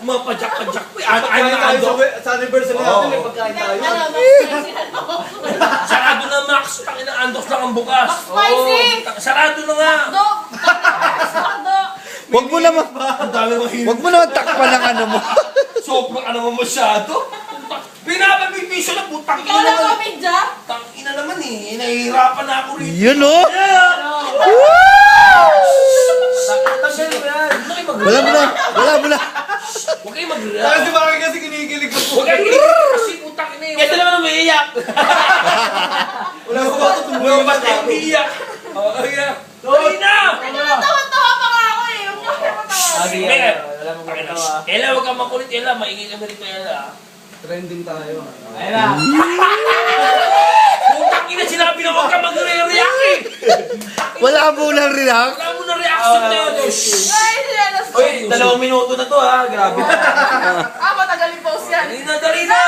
Mga pajak-pajak po. Ano na andok? Sa anniversary natin, may pagkain tayo. Sarado na, Max. Tangin na andos lang ang bukas. Spicy! Sarado na nga. Wag mo naman. Ang dami mo Wag mo naman takpan ng ano mo. Sobrang ano mo masyado. Pinapabigbiso na putang Ikaw lang komedya? Tangina naman eh. Nahihirapan na ako rito. Yun oh. Wala mo na. Wala mo na. Huwag kayo mag-react. Kasi bakit kasi kinikilig ko po. Huwag kayo mag-react kasi putang ina yun. Kasi naman umiiyak. Wala ko ba ito tumuloy Ba't kayo umiiyak? Oo, yeah. Tuloy na! Tawa-tawa pa nga ako eh. Huwag niyo kayo matawa. Sige. Ella, huwag kang makulit. Ella, maingay kami rito, Ella. Trending tayo. Ayun na. Putang ina, sinabi na huwag kang mag-react eh. Wala mo nang react. Wala mo na reaction na yun. Ay, sinelas ko. Uy, 2 minuto na to ha. Grabe. Matagal yung pause yan. Dali na, dali na!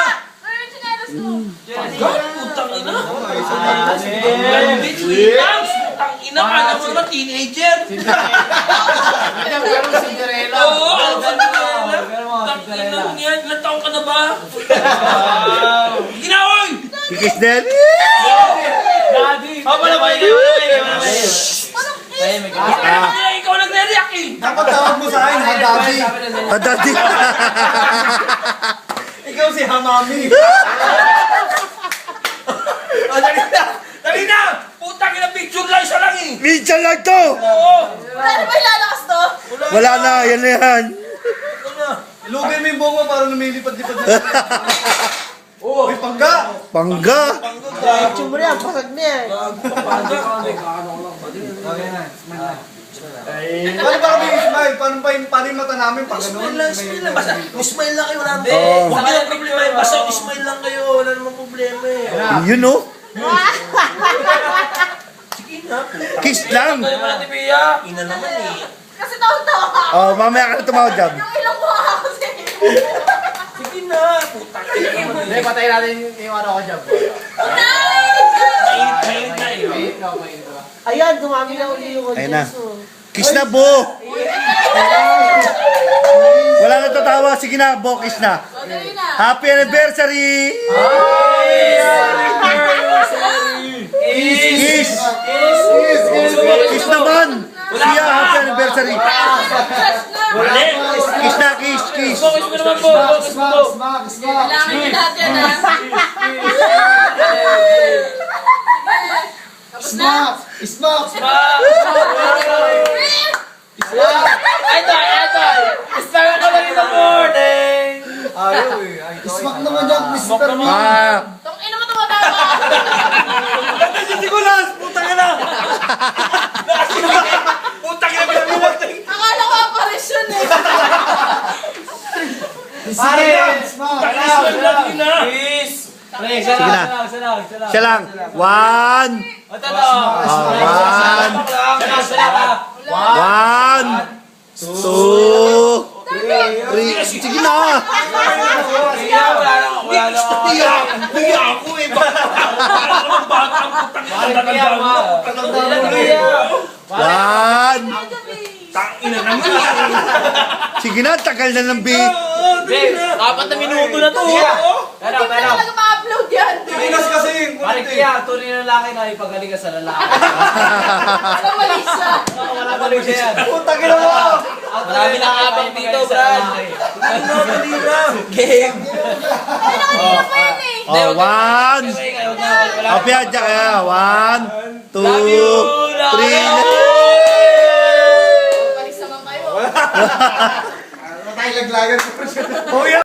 Ay, yung sinelas ko. Pagkat, putang ina. Hindi, sweetams. Putang ina, kala mo naman teenager. Pero Cinderella. Oo, ang ganda na yan. Pero mga Putang ina Cinderella. mo yan. Ilan taong ka na ba? Sige na, oy! Kikis din. Daddy. Wala ba yun? Ikaw nagre-react eh. Dapat tawag mo sa akin, ha, daddy. Dati. Ikaw si Hamami. Dali na! Dali na! Putang ina, picture lang isa lang eh. Minsan lang to. Oo. Wala na ba ilalakas to? Wala na. Yan na yan. Ilugay mo yung bunga para lumilipad-lipad na. Oh, may pangga. Pangga. Tsumbo yan, pasag niya. Paano ba kami smile? Paano yung mata namin pag Smile ganun? lang, smile lang. Basta, smile lang kayo. Wala naman. Oo. Huwag niyo ang problema eh. Basta smile lang kayo. Wala namang problema eh. Yun oh. Sige na. Kiss lang. Kayo mga tibiya. Ina naman eh. Kasi tawa-tawa ka. Ah. Oh, mamaya ka na tumawag dyan. Yung ilong ko kasi. Sige na. Putang ina naman Hindi, eh. patayin natin yung ano ko dyan. Mainit na eh. Ayan, dumami na uli yung Ayun na. Kiss na, Bo. Wala na tatawa. Sige na, Bo. Kiss na. Dali na. Happy anniversary! Kiss! Kiss naman! Siya, happy anniversary! Mali. Kiss na, kiss, kiss! Focus mo naman po. Focus mo to. Kailangan nyo lahat yan ha. Smack! Smack! Idol! Start ako lang in the morning! Ayaw eh. Smack naman yan, Mr. Mo. Tong ina mo tumatawa. Hindi ko nas! Putang ina! Putang ina pinag-iwag. Akala ko apparition eh. Pare! Smack! Smile lang ina. Peace! Sige na. Isa Siya lang. One, Ito to! one, two, three. Sige na! Wala na. Hindi ako eh. Parang naman bata ang putang ina. One. Tangina naman. Sige na, tagal na ng beat. Hindi, 4 na minuto na to! Hindi pa talaga ma-upload yan. Tinas kasi yung Pare kulit eh. kaya, tunay na lalaki na ipagaling ka sa lalaki. Walang mali siya. Wala pa rin siya yan. Putang ina mo! Marami na kapag dito, Brad. Game. Ay, nakikita pa yan eh. Oh, one. Oh, piyadya kaya. One, two, three. Palis naman kayo. Tayo laglagan ko siya.